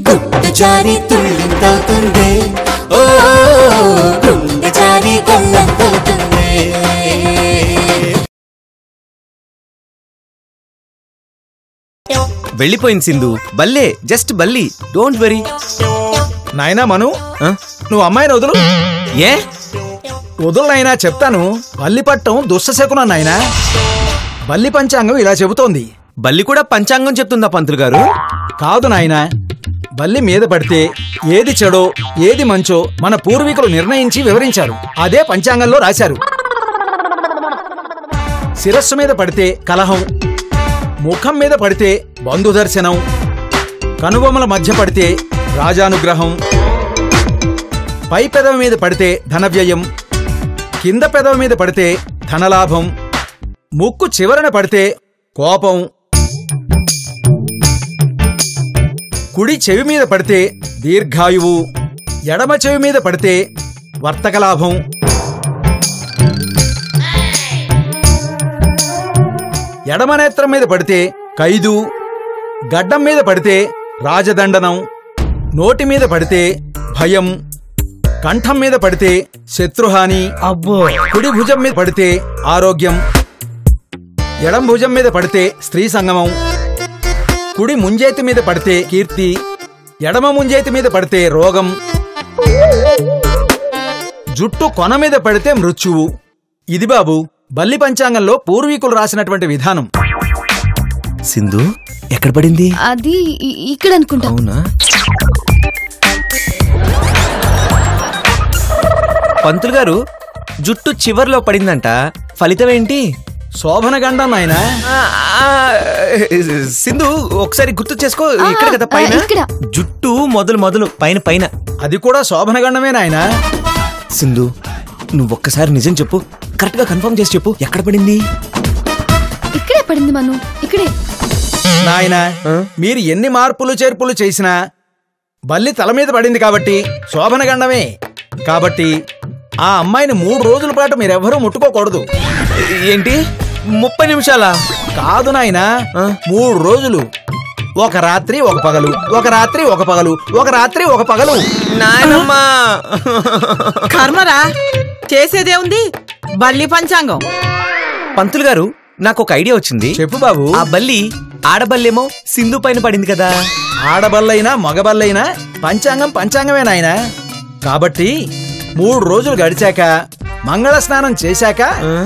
గుండె జారి తుళ్ళింతవుతుంది ఓ గుండె జారి గల్లంతవుతుంది. వెళ్ళిపోయింది సింధు. బల్లే, జస్ట్ బల్లి, డోంట్ వరీ. నాయనా మను, నువ్వు అమ్మాయిని వదులు. ఏ వదులు నాయనా, చెప్తాను. బల్లి పట్టం దుష్టశకునం నాయనా. బల్లి పంచాంగం ఇలా చెబుతోంది. బల్లి కూడా పంచాంగం చెప్తుందా పంతులు గారు? కాదు నాయనా, బల్లి మీద పడితే ఏది చెడో ఏది మంచో మన పూర్వీకులు నిర్ణయించి వివరించారు. అదే పంచాంగంలో రాశారు. శిరస్సు మీద పడితే కలహం, ముఖం మీద పడితే బంధుదర్శనం, కనుబొమ్మల మధ్య పడితే రాజానుగ్రహం, పై పెదవి మీద పడితే ధనవ్యయం, కింద పెదవి మీద పడితే ధనలాభం, ముక్కు చివరన పడితే కోపం, కుడి చెవి మీద పడితే దీర్ఘాయువు, ఎడమ చెవి మీద పడితే వర్తకలాభం, ఎడమ నేత్రం మీద పడితే ఖైదు, గడ్డం మీద పడితే రాజదండనం, నోటి మీద పడితే భయం, కంఠం మీద పడితే శత్రుహాని, అబ్బో, కుడి భుజం మీద పడితే ఆరోగ్యం, ఎడం భుజం మీద పడితే స్త్రీ సంగమం, కుడి ముంజేతి మీద పడితే కీర్తి, ఎడమ ముంజేతి మీద పడితే రోగం, జుట్టు కొన మీద పడితే మృత్యువు. ఇది బాబు బల్లి పంచాంగంలో పూర్వీకులు రాసినటువంటి విధానం. సింధు ఎక్కడ పడింది? అది ఇక్కడ అనుకుంటా. అవునా? పంతులు గారు, జుట్టు చివర్లో పడిందంట, ఫలితం ఏంటి? శోభనగండం నాయనా. సింధు ఒకసారి గుర్తు చేసుకో. ఇక్కడ కదా పైన జుట్టు మొదలు పైన పైన. అది కూడా శోభనగండమే నాయనా. సింధు నువ్వొక్కసారి నిజం చెప్పు, కరెక్ట్ గా కన్ఫర్మ్ చేసి చెప్పు, ఎక్కడ పడింది? ఇక్కడే పడింది మను, ఇక్కడే. నాయనా, మీరు ఎన్ని మార్పులు చేర్పులు చేసినా బల్లి తల మీద పడింది కాబట్టి శోభనగండమే. కాబట్టి ఆ అమ్మాయిని 3 రోజుల పాటు మీరెవ్వరూ ముట్టుకోకూడదు. ఏంటి 30 నిమిషాలా? కాదు నాయనా, 3 రోజులు. ఒక రాత్రి ఒక పగలు, ఒక రాత్రి ఒక పగలు, ఒక రాత్రి ఒక పగలు. నాయనమ్మా, కర్మరా, చేసేదే ఉంది. బల్లి పంచాంగం. పంతులు గారు, నాకు ఒక ఐడియా వచ్చింది. చెప్పు బాబు. ఆ బల్లి ఆడబల్లేమో సింధు పైన పడింది కదా. ఆడబల్లైనా మగబల్లైనా పంచాంగం పంచాంగమే నాయనా. కాబట్టి 3 రోజులు గడిచాక మంగళ స్నానం చేశాక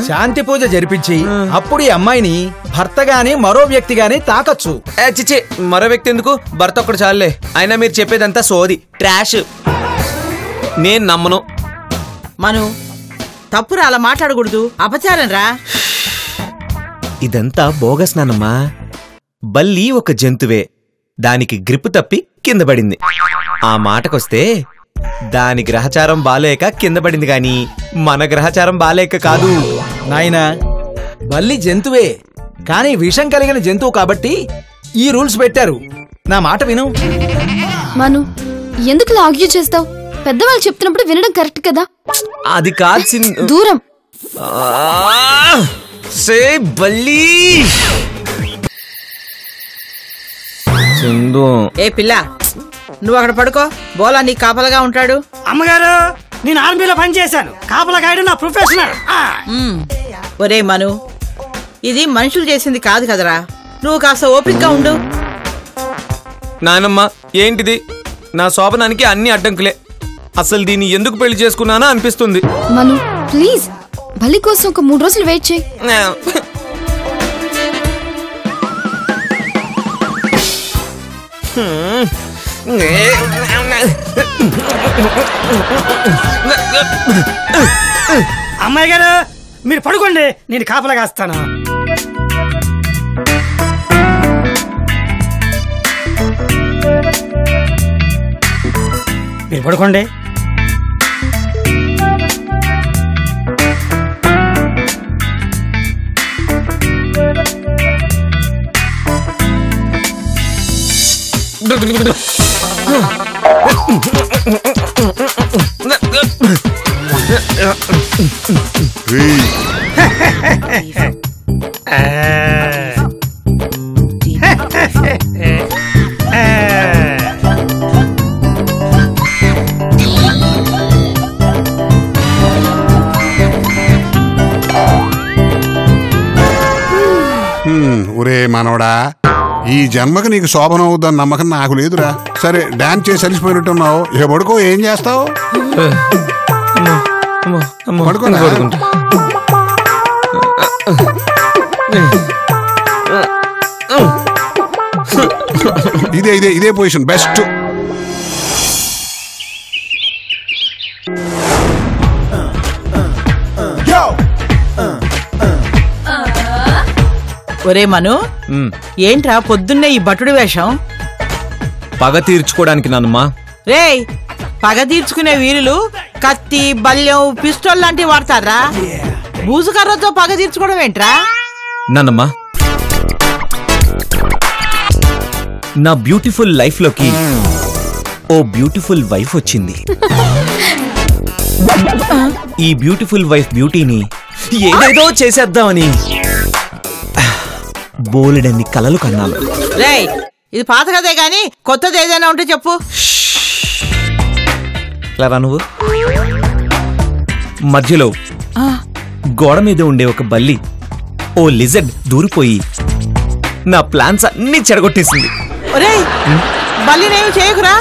శాంతి పూజ జరిపించి అప్పుడు ఈ అమ్మాయిని భర్త గాని మరో వ్యక్తి గాని తాకచ్చు. చిచ్చే, మరో వ్యక్తి ఎందుకు? భర్త ఒక్కడు చాలులే. అయినా మీరు చెప్పేదంతా సోది, ట్రాష్. నేను నమ్మను. మను, తప్పురా, అలా మాట్లాడకూడదు, అపచారం రా. ఇదంతా బోగస్నానమ్మా. బల్లి ఒక జంతువే, దానికి గ్రిప్పు తప్పి కింద పడింది. ఆ మాటకొస్తే దాని గ్రహచారం బాలేక కింద పడింది గాని మన గ్రహచారం బాలేక కాదు. నాయనా, బల్లి జంతువే కానీ విషం కలిగిన జంతువు కాబట్టి ఈ రూల్స్ పెట్టారు. నా మాట విను. మను, ఎందుకు ఆర్గ్యూ చేస్తావు? పెద్దవాళ్ళు చెప్తున్నప్పుడు వినడం కరెక్ట్ కదా. అది కాదు, దూరం. సే బల్లి. సింధు, ఏ పిల్ల, నువ్వు అక్కడ పడుకో. బోలా నీ కాపలగా ఉంటాడు. అమ్మగారు, నేను ఆర్మీలో పనిచేశాను. కాపలా గాయడం నా ప్రొఫెషనల్. ఒరే మను, ఇది మనుషులు చేసింది కాదు కదరా. నువ్వు కాస్త ఓపికగా ఉండు. నానమ్మ, ఏంటిది? నా శోభనానికి అన్ని అడ్డంకులే. అసలు దీన్ని ఎందుకు పెళ్లి చేసుకున్నానా అనిపిస్తుంది. మను ప్లీజ్, బల్లి కోసం ఒక 3 రోజులు వెయిట్ చేయి. అమ్మాయి గారు, మీరు పడుకోండి, నేను కాపలా కాస్తాను. మీరు పడుకోండి. ఈ జన్మకి నీకు శోభనం అవుద్దని నమ్మకం నాకు లేదురా. సరే డాన్స్ చేసి అలిసిపోయినట్టున్నావు, ఏ పడుకో. ఏం చేస్తావు? పడుకోనా? ఇదే పొజిషన్ బెస్ట్. ఒరే మను, ఏంట్రా పొద్దున్నే ఈ బట్టుడు వేషం? పగ తీర్చుకోవడానికి నాన్నమ్మా. రేయ్, పగ తీర్చుకునే వీరులు కత్తి, బల్యం, పిస్టల్ లాంటివి వాడతారా? బూజుకర్రతో పగ తీర్చుకోవడం ఏంట్రా? నాన్నమ్మా, నా బ్యూటిఫుల్ లైఫ్ లోకి ఓ బ్యూటిఫుల్ వైఫ్ వచ్చింది. ఈ బ్యూటిఫుల్ వైఫ్ బ్యూటీని ఏదేదో చేసేద్దామని బోలెడన్ని కలలు కన్నాను. రేయ్, ఇది పాత కదే గాని కొత్తది ఏదైనా ఉంటే చెప్పు. ఎలా నువ్వు మధ్యలో గోడ మీద ఉండే ఒక బల్లి, ఓ లిజర్డ్ దూరిపోయి నా ప్లాన్స్ అన్ని చెడగొట్టేసింది. ఒరేయ్, బల్లినేమి చేయకురా.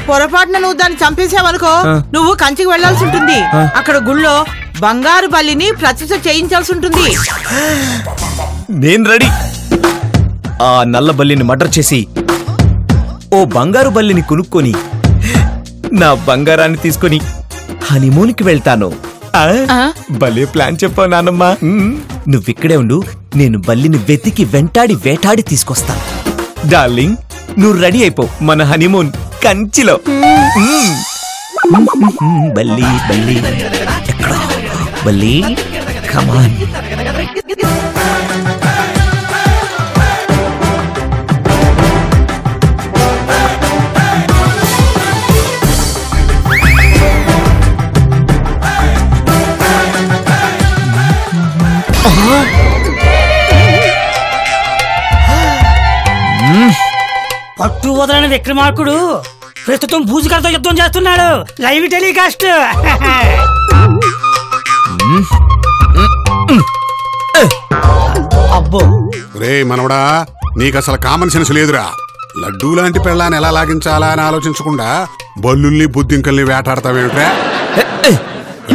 పొరపాటున నువ్వు దాన్ని చంపేసావనుకో, నువ్వు కంచికి వెళ్లాల్సి ఉంటుంది. అక్కడ గుళ్ళో బంగారు బల్లిని ప్రతిష్ఠ చేయించాల్సి ఉంటుంది. నేను రెడీ. ఆ నల్ల బల్లిని మర్డర్ చేసి ఓ బంగారు బల్లిని కొనుక్కొని నా బంగారాన్ని తీసుకొని హనీమూన్కి వెళ్తాను. భలే ప్లాన్ చెప్పావు నాన్నమ్మా. నువ్విక్కడే ఉండు, నేను బల్లిని వెతికి వెంటాడి వేటాడి తీసుకొస్తాను. డార్లింగ్, నువ్వు రెడీ అయిపో, మన హనీమూన్ కంచిలో. బల్లి బల్లి ఎక్కడా? బల్లి కమాన్. పట్టు వదలని విక్రమార్కుడు ప్రస్తుతం భూజుకర్రతో యుద్ధం చేస్తున్నాడు. Live telecast. అబ్బో రే మనవడా, నీకు అసలు కామన్ సెన్స్ లేదురా. లడ్డూ లాంటి పెళ్ళాన్ని ఎలా లాగించాలా అని ఆలోచించకుండా బల్లుల్ని బుద్ధింకల్ని వేటాడతావేమిట్రా?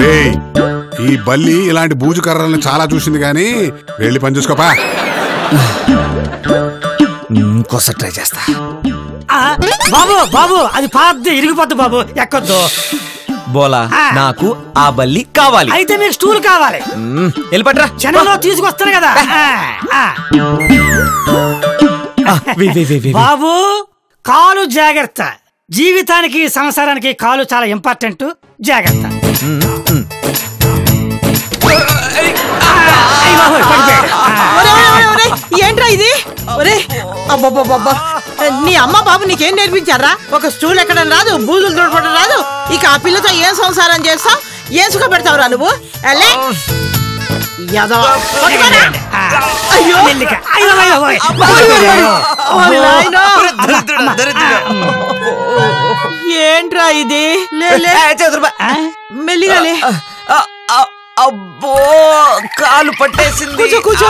రే, ఈ బల్లి ఇలాంటి బూజు కర్రల్ని చాలా చూసింది గాని వెళ్ళి పని చూసుకోపా. ఇంకోసారి ట్రై చేస్తా. బాబు బాబు, అది పాత ఇరిగిపోద్దు బాబు, ఎక్కొద్దు. బోలా, నాకు ఆ బల్లి కావాలి. అయితే మీరు స్టూల్ కావాలి. వెళ్ళిపట్రా, క్షణంలో తీసుకొస్తాను కదా. బాబు, కాలు జాగ్రత్త. జీవితానికి సంసారానికి కాలు చాలా ఇంపార్టెంట్. జాగ్రత్త. ఏంట్రా ఇది? ఒరే అబ్బబ్బబ్బబ్బా, నీ అమ్మ బాబు నీకేం నేర్పించారా? ఒక స్టూల్ ఎక్కడం రాదు, బూజులు తోడుకోవడం రాదు. ఇక ఆ పిల్లతో ఏం సంసారం చేస్తావు? ఏం సుఖ పెడతావురా నువ్వు? ఏంట్రా ఇది? మెల్లిగాలే. అబ్బో, కాలు పట్టేసింది. కూర్చో కూర్చో.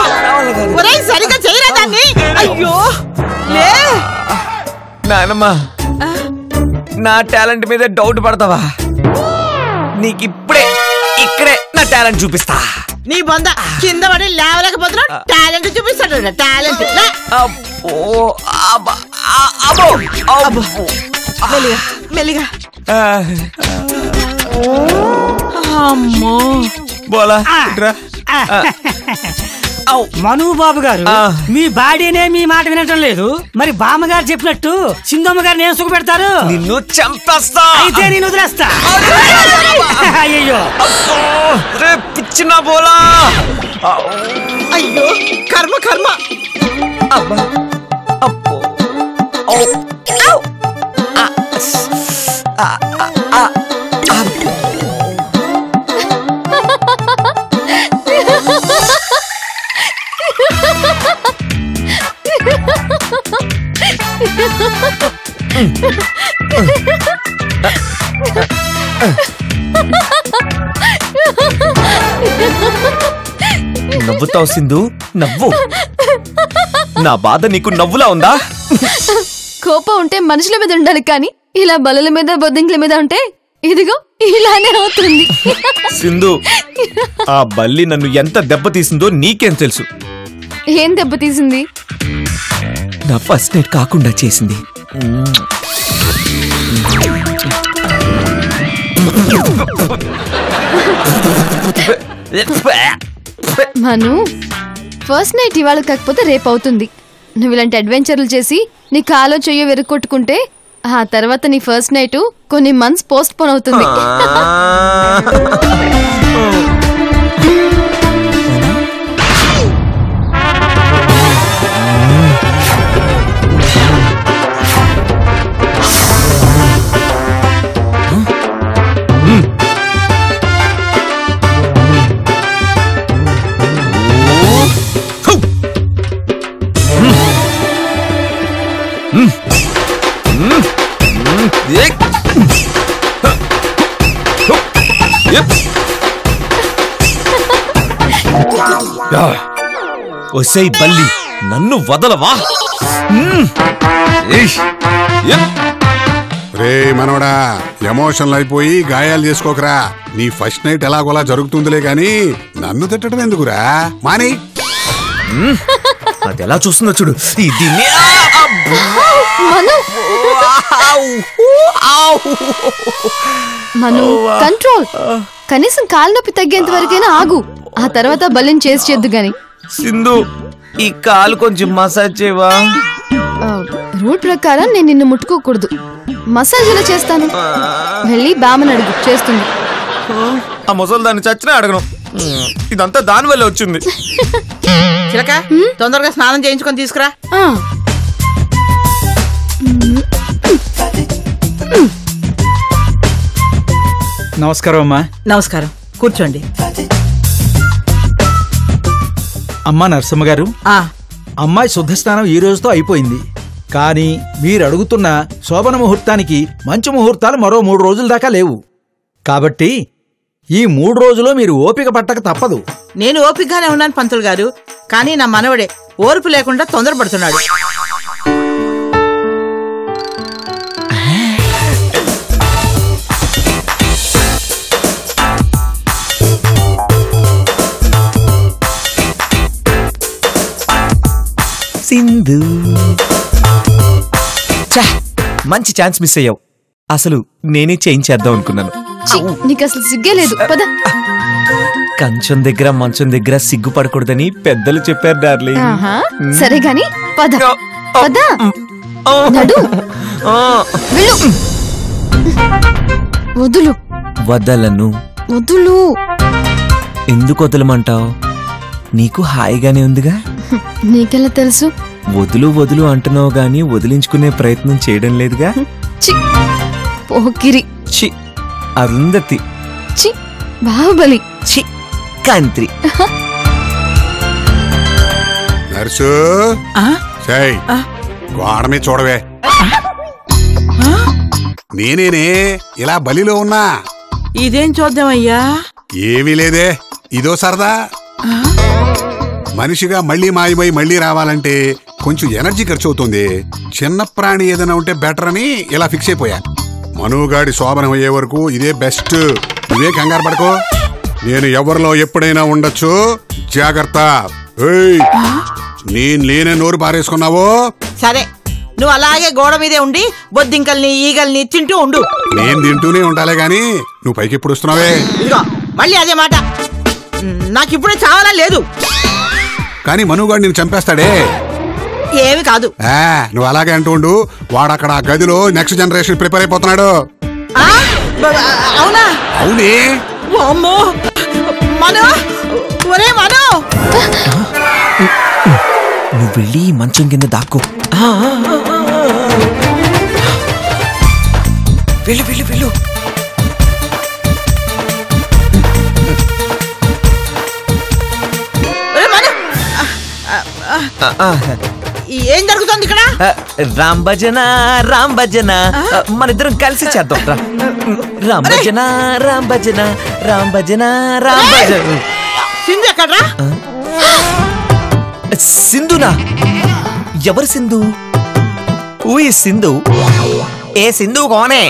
ఒరేయ్, సరిగా చేయరా దాన్ని. అయ్యో లే. నానమ్మా, నా టాలెంట్ మీద డౌట్ పడతావా? నీకిప్పుడే ఇక్కడే నా టాలెంట్ చూపిస్తా. నీ బొంద కింద పడి లేవలేకపోతున్నా. టాలెంట్ చూపిస్తాడు. టాలెంట్. మెల్లిగా మెల్లిగా. అమ్మో బోలా, మను బాబు గారు, మీ బాడీనే మీ మాట వినటం లేదు. మరి బామ్మగారు చెప్పినట్టు సింధమ్మ గారిని ఏం సుఖ పెడతారు? నిన్ను చంపేస్తా. అయితే నేను వదిలేస్తా. అయ్యో పిచ్చిన బోలా. అయ్యో, కర్మ కర్మ. అబ్బా, అబ్బో, నవ్వుతావు సింధు, నవ్వు. నా బాధ నీకు నవ్వులా ఉందా? కోపం ఉంటే మనుషుల మీద ఉండాలి కానీ ఇలా బలుల మీద బొద్దింకల మీద ఉంటే ఇదిగో ఇలానే అవుతుంది. సింధు, ఆ బల్లి నన్ను ఎంత దెబ్బతీసిందో నీకేం తెలుసు? ఏం దెబ్బతీసింది? నా ఫస్ట్ నైట్ కాకుండా చేసింది. మను, ఫస్ట్ నైట్ ఇవాళ కాకపోతే రేపు అవుతుంది. నువ్వు ఇలాంటి అడ్వెంచర్లు చేసి నీ కాలో చెయ్యో వెరుక్కొట్టుకుంటే ఆ తర్వాత నీ ఫస్ట్ నైట్ కొన్ని మంత్స్ పోస్ట్ పోన్ అవుతుంది. ఒసేయ్ బల్లి, నన్ను వదలవా? రే మనోడా, ఎమోషనల్ అయిపోయి గాయాలు చేసుకోకరా. నీ ఫస్ట్ నైట్ ఎలాగోలా జరుగుతుందిలే గాని నన్ను తిట్టడం ఎందుకురా? మాని అది ఎలా చూస్తుందో చూడు. మను, కంట్రోల్. కనీసం కాలు నొప్పి తగ్గేంత వరకైనా ఆగు. ఆ తర్వాత బలిని చేసి చేద్దు గాని. సింధు, ఈ కాలు కొంచెం మసాజ్ చేయవా? రూల్ ప్రకారం నేను నిన్ను ముట్టుకోకూడదు. మసాజ్ ఎలా చేస్తాను? వెళ్ళి బామని అడుగు, చేస్తుంది. ఆ ముసలి దాన్ని చచ్చినా అడగను. ఇదంతా దాని వల్ల వచ్చింది. చిలక, తొందరగా స్నానం చేయించుకొని తీసుకురా. నమస్కారం అమ్మా. నమస్కారం, కూర్చోండి. అమ్మా నరసమ్మ గారు, అమ్మాయి శుద్ధ స్నానం ఈ రోజుతో అయిపోయింది. కానీ మీరు అడుగుతున్న శోభన ముహూర్తానికి మంచి ముహూర్తాలు మరో 3 రోజుల దాకా లేవు. కాబట్టి ఈ 3 రోజులు మీరు ఓపిక పట్టక తప్పదు. నేను ఓపికగానే ఉన్నాను పంతులు గారు, కానీ నా మనవడే ఓర్పు లేకుండా తొందరపడుతున్నాడు. సింధు, మంచి ఛాన్స్ మిస్ అయ్యావు. అసలు నేనే చేయించేద్దాం అనుకున్నాను. నీకు అసలు సిగ్గే లేదు. పద. కంచం దగ్గర మంచం దగ్గర సిగ్గుపడకూడదని పెద్దలు చెప్పారు డార్లింగ్. సరే గాని పద పద. నడు. వెళ్ళు. వదులు. వదలను. వదులు. ఎందుకు వదలమంటావు? నీకు హాయిగానే ఉందిగా. నీకెలా తెలుసు? వదులు వదులు అంటున్నావు గాని వదిలించుకునే ప్రయత్నం చేయడం లేదుగా. పోకిరి. చి అరుంధతి. చి బాహుబలి. చి కంత్రి. నర్సు, గోడ మీద చూడవే. నేనేనే ఇలా బలిలో ఉన్నా. ఇదేం చూద్దామయ్యా? ఏమీ లేదే, ఇదో సరదా. మనిషిగా మళ్ళీ మాయమై మళ్ళీ రావాలంటే కొంచెం ఎనర్జీ ఖర్చు అవుతుంది. చిన్న ప్రాణి ఏదైనా ఉంటే బెటర్ అని ఇలా ఫిక్స్ అయిపోయా. మనుగాడి శోభనం అయ్యే వరకు ఇదే బెస్ట్. నువ్వే కంగారు పడుకో. నేను ఎవరిలో ఎప్పుడైనా ఉండొచ్చు, జాగ్రత్త. నేను లేనే నోరు పారేసుకున్నావో. సరే, నువ్వు అలాగే గోడ మీదే ఉండి బొద్దింకల్ని ఈగల్ని తింటూ ఉండు. నేను తింటూనే ఉంటాలే గాని నువ్వు పైకి ఎప్పుడు వస్తున్నావే? ఇదిగో మళ్ళీ అదే మాట. నాకిప్పుడే చావాలని లేదు. కానీ మనుగాడు నేను చంపేస్తాడే. ఏమి కాదు. నువ్వు అలాగే అంటూ ఉండు. వాడు అక్కడ ఆ గదిలో నెక్స్ట్ జనరేషన్ ప్రిపేర్ అయిపోతున్నాడు. అవునా? అవునే. అమ్మో, మను, ఒరే మను, నువ్వు వెళ్ళి మంచం కింద దాక్కో. వెళ్ళు వెళ్ళు వెళ్ళు. ఏం జరుగుతుంది ఇక్కడ? రామ్ భజన రామ్ భజన, మనిద్దరం కలిసి చేద్దాం. రామ్ భజన రామ్ భజన రామ్ భజన రామ్ భజన. సింధు ఎక్కడ్రా? సింధునా? ఎవరు సింధు? ఊ ఈ సింధు? ఏ సింధు కోనే?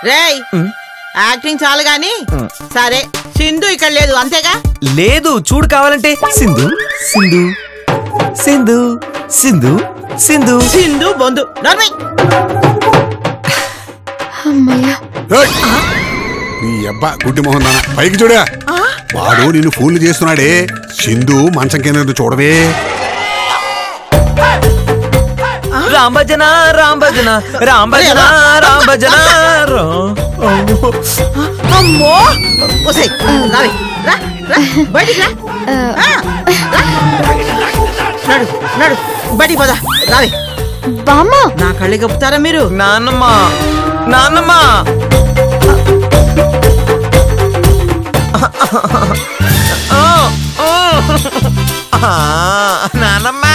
రేయ్ యాక్టింగ్ చాలు గాని సరే సింధు ఇక్కడ లేదు అంతేగా? లేదు చూడు కావాలంటే సింధు సింధు సింధు సింధు సింధు సింధు బొందు నర్మై. అమ్మయ్యా. ఏయ్! నీ అబ్బా గుడ్డి మొహం దానా పైకి చూడా. వాడు నిన్ను ఫోన్లు చేస్తున్నాడే. సింధు మంచం కింద చూడవే. రాంభజన రాంభజన రాంభజన రాంభజన. అమ్మో ఒసేయ్ రావే రా రా బయటికి రా. నడు నడు బయటికి పోదా రావే. బామ్మ నా కళ్ళి కప్పుతారా మీరు? నాన్నమ్మ నాన్నమ్మ నాన్నమ్మ.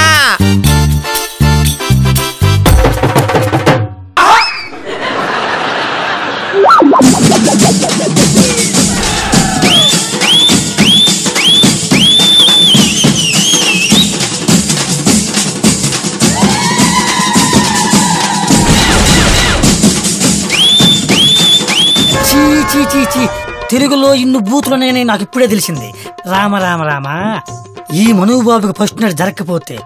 తెలుగులో ఇన్ని బూతులున్నాయని నాకు ఇప్పుడే తెలిసింది. రామ రామ రామ, ఈ మనుబాబుకి ఫస్ట్ నైట్ జరగకపోతే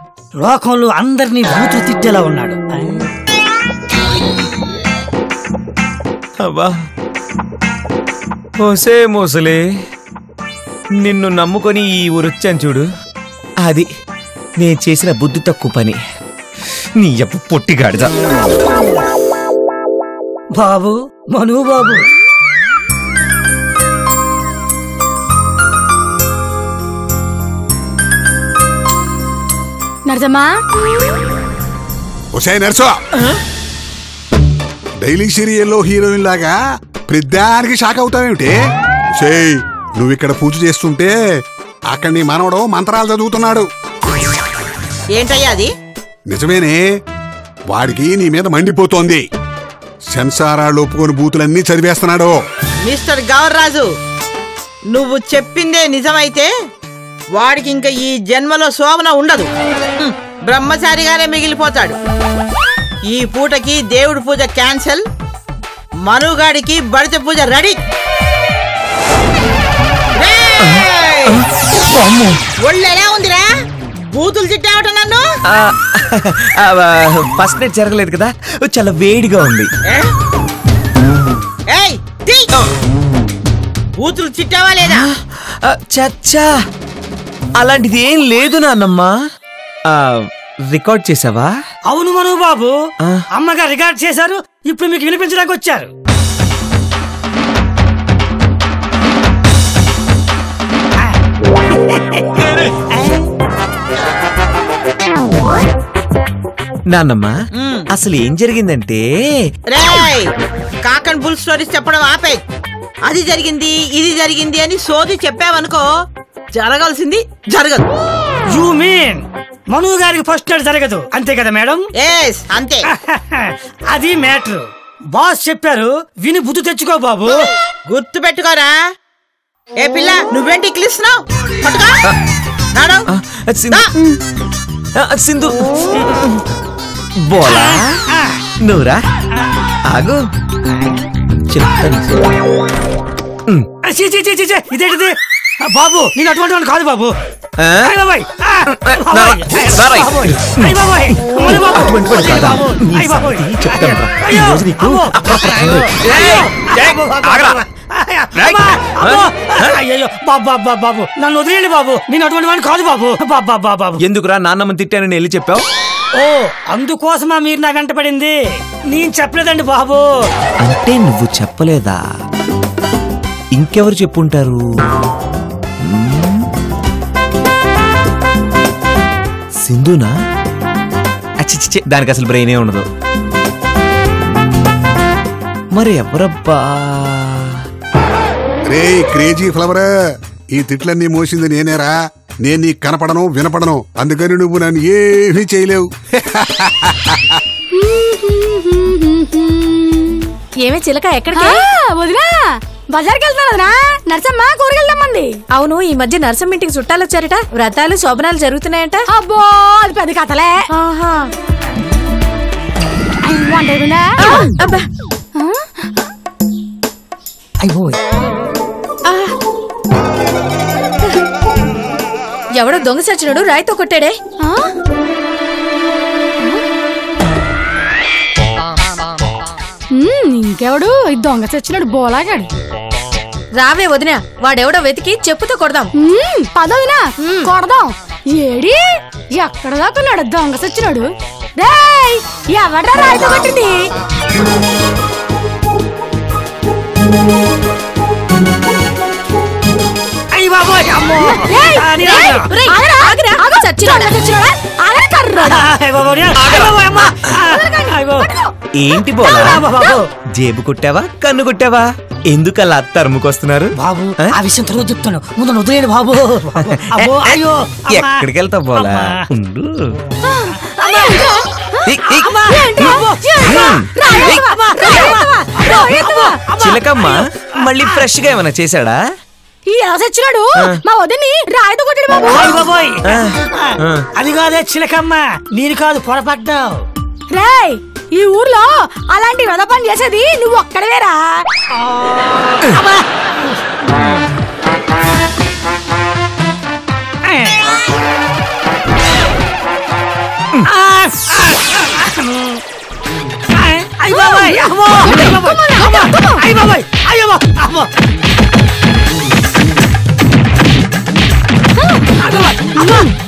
లోకంలో అందరినీ బూతులు తిట్టేలా ఉన్నాడు. అబ్బా ఓసే మోసలే, నిన్ను నమ్ముకొని ఈ ఊరొచ్చాను చూడు, అది నేను చేసిన బుద్ధి తక్కువ పని. నీ అప్పు పొట్టిగాడిద. బాబు మనుబాబు, నరసమ్మా. ఒసేయ్ నర్సో, డైలీ సీరియల్లో హీరోయిన్ లాగా ప్రతిదానికి షాక్ అవుతావేమిటి? ఒసేయ్ నువ్వు ఇక్కడ పూజ చేస్తుంటే అక్కడ నీ మనవడు మంత్రాలు చదువుతున్నాడు. ఏంటయ్యా అది? నిజమేనే, వాడికి నీ మీద మండిపోతోంది. సెన్సారాళ్ళు ఒప్పుకొని బూతులన్నీ చదివేస్తున్నాడు. మిస్టర్ గవర్రాజు, నువ్వు చెప్పిందే నిజమైతే వాడికి ఇంకా ఈ జన్మలో శోభన ఉండదు. బ్రహ్మచారిగానే మిగిలిపోతాడు. ఈ పూటకి దేవుడి పూజ క్యాన్సల్, మనుగాడికి బడిత పూజ రెడీ. ఒళ్ళు ఎలా ఉందిరా? బూతులు తిట్టావట నన్ను? ఫస్ట్ నైట్ జరగలేదు కదా, చాలా వేడిగా ఉంది. ఏయ్, తీ. బూతులు తిట్టావా లేదా? చచ్చా, అలాంటిది ఏం లేదు నాన్నమ్మ. రికార్డ్ చేసావా? అవును మనుబాబు, అమ్మగారు రికార్డ్ చేశారు. ఇప్పుడు మీకు వినిపించడానికి వచ్చారు. నాన్నమ్మ అసలు ఏం జరిగిందంటే, రేయ్, కాకన్ బుల్ స్టోరీస్ చెప్పడం ఆపే. అది జరిగింది ఇది జరిగింది అని సోది చెప్పావనుకో, జరగాల్సింది జరగదు. యు మీన్ మను గారికి ఫస్ట్ నైట్ జరగదు అంతే కదా మేడం? ఎస్ అంతే. అది మ్యాటర్. బాస్ చెప్పారు, విని బుద్ధి తెచ్చుకో బాబు. గుర్తు పెట్టుకోరా. ఏ పిల్ల, నువ్వేంటి క్లిస్తున్నావు? సింధు బోలా నువ్వురా, ఆగు చెప్తాను. ఇదేంటిది బాబు? నేను అటువంటి వాడిని కాదు బాబు. బాబు నన్ను వదిలేండి బాబు, నేను అటువంటి వాడిని కాదు బాబు. బాబు ఎందుకురా నాన్నమ్మని తిట్టానని వెళ్ళి చెప్పావు? ఓ అందుకోసమా మీరు నా వెంట పడింది? నేను చెప్పలేదండి బాబు. అంటే నువ్వు చెప్పలేదా? ఇంకెవరు చెప్పుంటారు? సింధునా? అచ్చిచ్చి, దానికి అసలు బ్రెయినే ఉండదు. మరి ఎవరబ్బా? రే క్రేజీ ఫ్లవర్, ఈ తిట్లన్నీ మోసింది నేనేరా. నేను నీకు కనపడను వినపడను, అందుకని నువ్వు నన్ను ఏమీ చేయలేవు. ఏమే చిలక ఎక్కడికి? వదినా బజార్కి వెళ్తారా నర్సమ్మ కూరగాయలు తెమ్మంది. అవును, ఈ మధ్య నర్సమ్మ ఇంటికి చుట్టాలు వచ్చారట, వ్రతాలు శోభనాలు జరుగుతున్నాయట. అబ్బో అది పెద్ద కథలే. అబ్బా ఎవడో దొంగ సచ్చినోడు రాయితో కొట్టాడే. ఇంకెవడు దొంగ చచ్చినాడు బోలాగాడు. రావే వదినా, వాడెవడో వెతికి చెప్పుతో కొడదాం. పదవినా కొడదాం. ఏడి ఎక్కడ దాకున్నాడు దొంగ సచ్చినాడు? ఎవడ్రా రాయితో కొట్టింది? ఏంటి బోలా, జేబు కొట్టావా కన్ను కొట్టావా? ఎందుకలా తరుముకొస్తున్నారు బాబు? ఆ విషయం తర్వాత చెప్తాను, ముందు వదిలేడు బాబు. ఎక్కడికి వెళ్తావు బోలా? ఉండు. చిలకమ్మ మళ్ళీ ఫ్రెష్ గా ఏమైనా చేశాడా? చచ్చినాడు మా వదిని రాయితో కొట్టాడు బాబు. అది కాదే చిలకమ్మ, నేను కాదు పొరపడ్డావు. రేయ్, ఈ ఊర్లో అలాంటి వెద పని చేసేది నువ్వు ఒక్కడవేరా?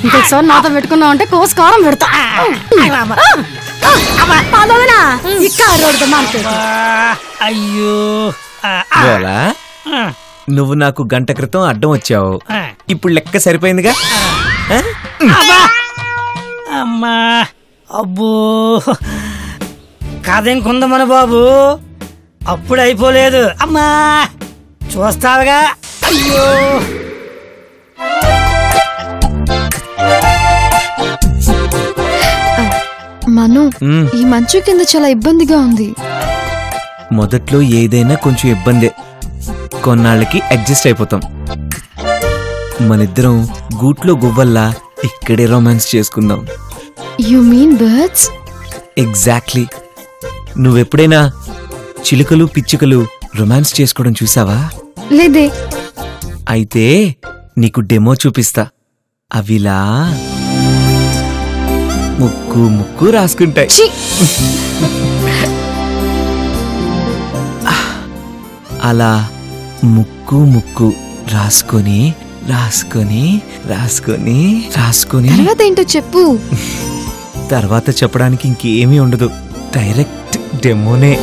ఇంకొకసారి నాతో పెట్టుకున్నావు అంటే కోసుకోవడం పెడతా. అయ్యో బోలా, నువ్వు నాకు గంట క్రితం అడ్డం వచ్చావు, ఇప్పుడు లెక్క సరిపోయిందిగా. అమ్మా అబ్బో, కాదేంకుందమన బాబు, అప్పుడు అయిపోలేదు. అమ్మా చూస్తావుగా. అయ్యో మను, ఈ మంచు కింద చాలా ఇబ్బందిగా ఉంది. మొదట్లో ఏదైనా కొంచెం ఇబ్బందే, కొన్నాళ్ళకి అడ్జస్ట్ అయిపోతాం. మనిద్దరం గూట్లో గువ్వల్లా ఇక్కడే రొమాన్స్ చేసుకుందాం. You mean birds? ఎగ్జాక్ట్లీ. నువ్వెప్పుడైనా చిలుకలు పిచ్చుకలు రొమాన్స్ చేసుకోవడం చూసావా? లేదే. అయితే నీకు డెమో చూపిస్తా. అవిలా ముక్కు ముక్కు రాసుకుంటాయి. అలా ముక్కు ముక్కు రాసుకొని రాసుకొని రాసుకొని రాసుకొని తర్వాత ఏంటో చెప్పు. తర్వాత చెప్పడానికి ఇంకేమీ ఉండదు, డైరెక్ట్ డెమోనే.